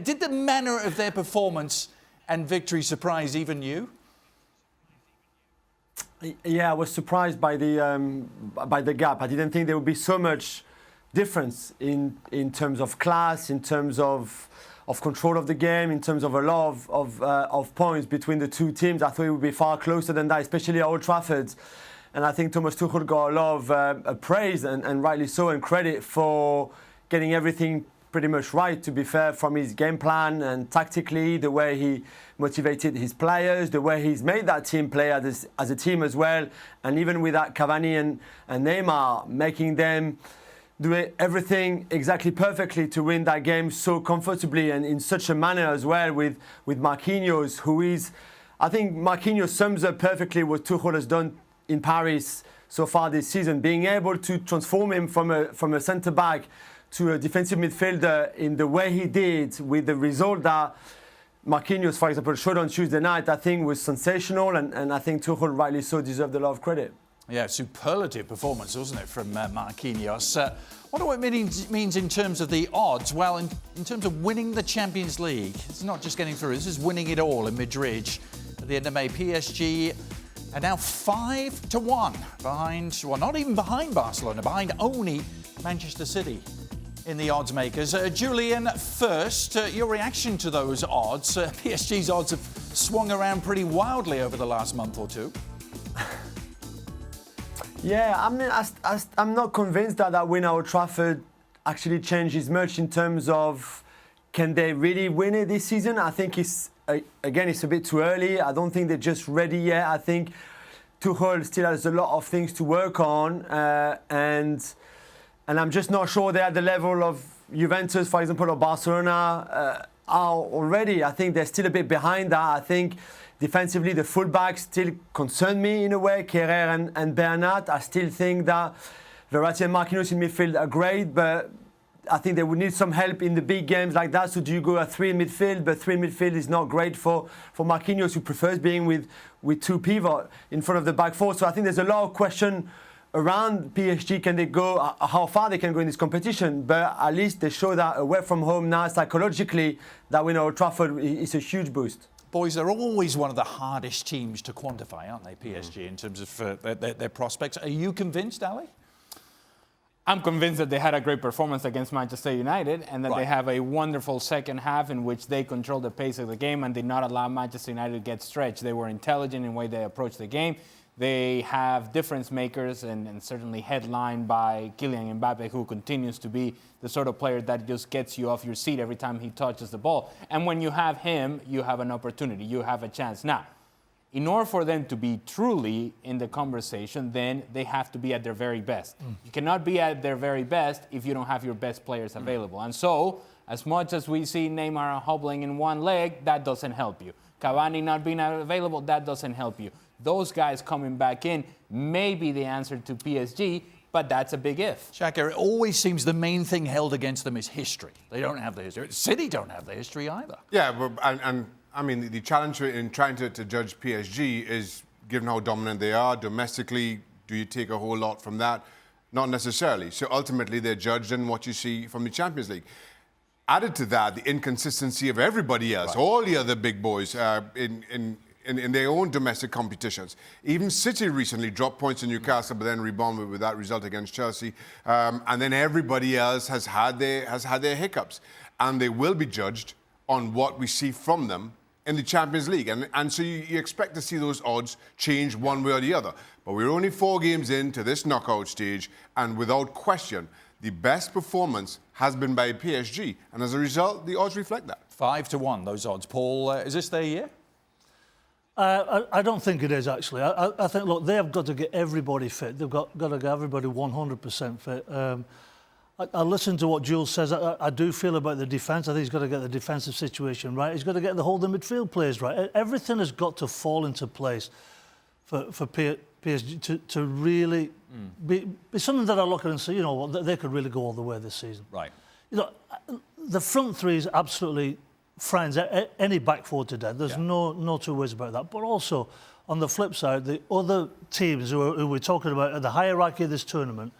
Did the manner of their performance and victory surprise even you? Yeah, I was surprised by the gap. I didn't think there would be so much difference in terms of class, in terms of control of the game, in terms of a lot of points between the two teams. I thought it would be far closer than that, especially at Old Trafford. And I think Thomas Tuchel got a lot of praise, and rightly so, and credit for getting everything pretty much right, to be fair, from his game plan and tactically, the way he motivated his players, the way he's made that team play as a team as well. And even with that Cavani and Neymar, making them do everything exactly perfectly to win that game so comfortably and in such a manner as well with Marquinhos, who is, I think Marquinhos sums up perfectly what Tuchel has done in Paris so far this season, being able to transform him from a centre-back to a defensive midfielder in the way he did, with the result that Marquinhos, for example, showed on Tuesday night, I think was sensational, and I think Tuchel rightly so deserved a lot of credit. Yeah, superlative performance, wasn't it, from Marquinhos? I wonder what it means in terms of the odds. Well, in terms of winning the Champions League, it's not just getting through, this is winning it all in Madrid at the end of May. PSG are now 5-1 behind, well, not even behind Barcelona, behind only Manchester City in the odds makers. Julien, first, your reaction to those odds. PSG's odds have swung around pretty wildly over the last month or two. Yeah, I mean, I'm not convinced that win at Old Trafford actually changes much in terms of can they really win it this season. I think it's a bit too early. I don't think they're just ready yet. I think Tuchel still has a lot of things to work on, and I'm just not sure they're at the level of Juventus, for example, or Barcelona are already. I think they're still a bit behind that. I think defensively, the fullbacks still concern me in a way, Kerrer and Bernat. I still think that Verratti and Marquinhos in midfield are great, but I think they would need some help in the big games like that. So do you go a 3 in midfield? But 3 in midfield is not great for Marquinhos, who prefers being with two pivot in front of the back four. So I think there's a lot of question around PSG. Can they go, how far they can go in this competition? But at least they show that away from home now, psychologically, that win at Old Trafford is a huge boost. Boys, they're always one of the hardest teams to quantify, aren't they, PSG, in terms of their prospects. Are you convinced, Ali? I'm convinced that they had a great performance against Manchester United, and that they have a wonderful second half in which they controlled the pace of the game and did not allow Manchester United to get stretched. They were intelligent in the way they approached the game. They have difference makers, and certainly headlined by Kylian Mbappe, who continues to be the sort of player that just gets you off your seat every time he touches the ball. And when you have him, you have an opportunity, you have a chance. Now, in order for them to be truly in the conversation, then they have to be at their very best. You cannot be at their very best if you don't have your best players available. And so, as much as we see Neymar hobbling in one leg, that doesn't help you. Cavani not being available, that doesn't help you. Those guys coming back in may be the answer to PSG, but that's a big if. Shaka, it always seems the main thing held against them is history. They don't have the history. City don't have the history either. Yeah, but, and I mean, the challenge in trying to judge PSG is, given how dominant they are domestically, do you take a whole lot from that? Not necessarily. So ultimately, they're judged on what you see from the Champions League. Added to that, the inconsistency of everybody else, all the other big boys in their own domestic competitions. Even City recently dropped points in Newcastle, but then rebounded with that result against Chelsea. And then everybody else has had their hiccups. And they will be judged on what we see from them in the Champions League. And so you expect to see those odds change one way or the other. But we're only 4 games into this knockout stage, and without question, the best performance has been by PSG. And as a result, the odds reflect that. 5-1, those odds. Paul, is this their year? I don't think it is, actually. I think, look, they have got to get everybody fit. They've got to get everybody 100% fit. I listen to what Jules says. I do feel about the defence. I think he's got to get the defensive situation right. He's got to get the whole midfield players right. Everything has got to fall into place for PSG to really be something that I look at and say, you know what, they could really go all the way this season. Right. You know, the front three is absolutely friends. Any back four to death. There's no two ways about that. But also, on the flip side, the other teams who we're talking about at the hierarchy of this tournament,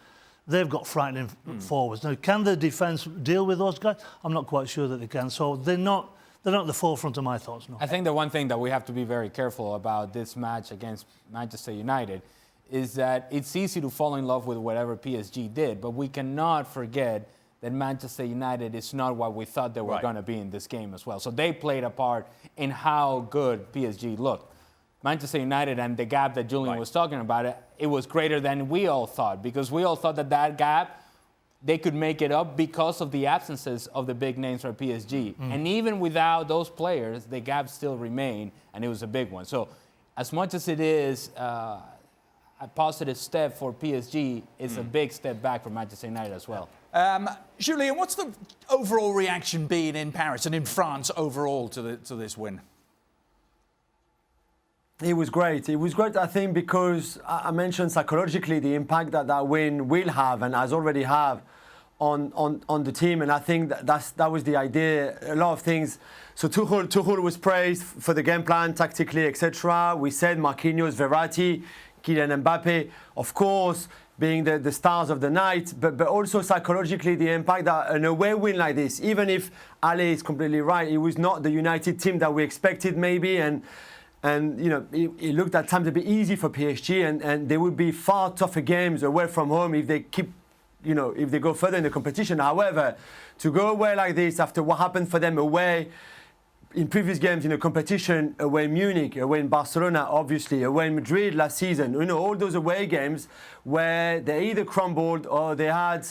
they've got frightening forwards. Now, can the defence deal with those guys? I'm not quite sure that they can. So they're not at the forefront of my thoughts, no. I think the one thing that we have to be very careful about this match against Manchester United is that it's easy to fall in love with whatever PSG did, but we cannot forget that Manchester United is not what we thought they were going to be in this game as well. So they played a part in how good PSG looked. Manchester United and the gap that Julian was talking about, it was greater than we all thought, because we all thought that gap, they could make it up because of the absences of the big names for PSG. And even without those players, the gap still remained, and it was a big one. So as much as it is a positive step for PSG, it's a big step back for Manchester United as well. Julien, what's the overall reaction been in Paris and in France overall to this win? It was great. It was great, I think, because I mentioned psychologically the impact that win will have and has already have on the team. And I think that was the idea. A lot of things. So Tuchel was praised for the game plan, tactically, etc. We said Marquinhos, Verratti, Kylian Mbappe, of course, being the stars of the night, but also psychologically the impact that an away win like this, even if Ale is completely right, it was not the United team that we expected maybe, and you know, it looked at times a bit easy for PSG, and there would be far tougher games away from home if they keep, you know, if they go further in the competition. However, to go away like this after what happened for them away in previous games in the competition, away in Munich, away in Barcelona, obviously, away in Madrid last season, you know, all those away games where they either crumbled or they had,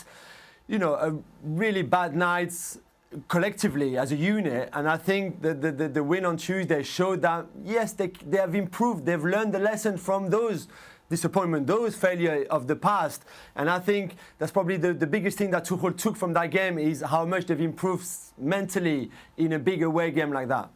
you know, a really bad nights collectively as a unit. And I think the win on Tuesday showed that, yes, they have improved. They've learned the lesson from those disappointment, those failures of the past. And I think that's probably the biggest thing that Tuchel took from that game is how much they've improved mentally in a big away game like that.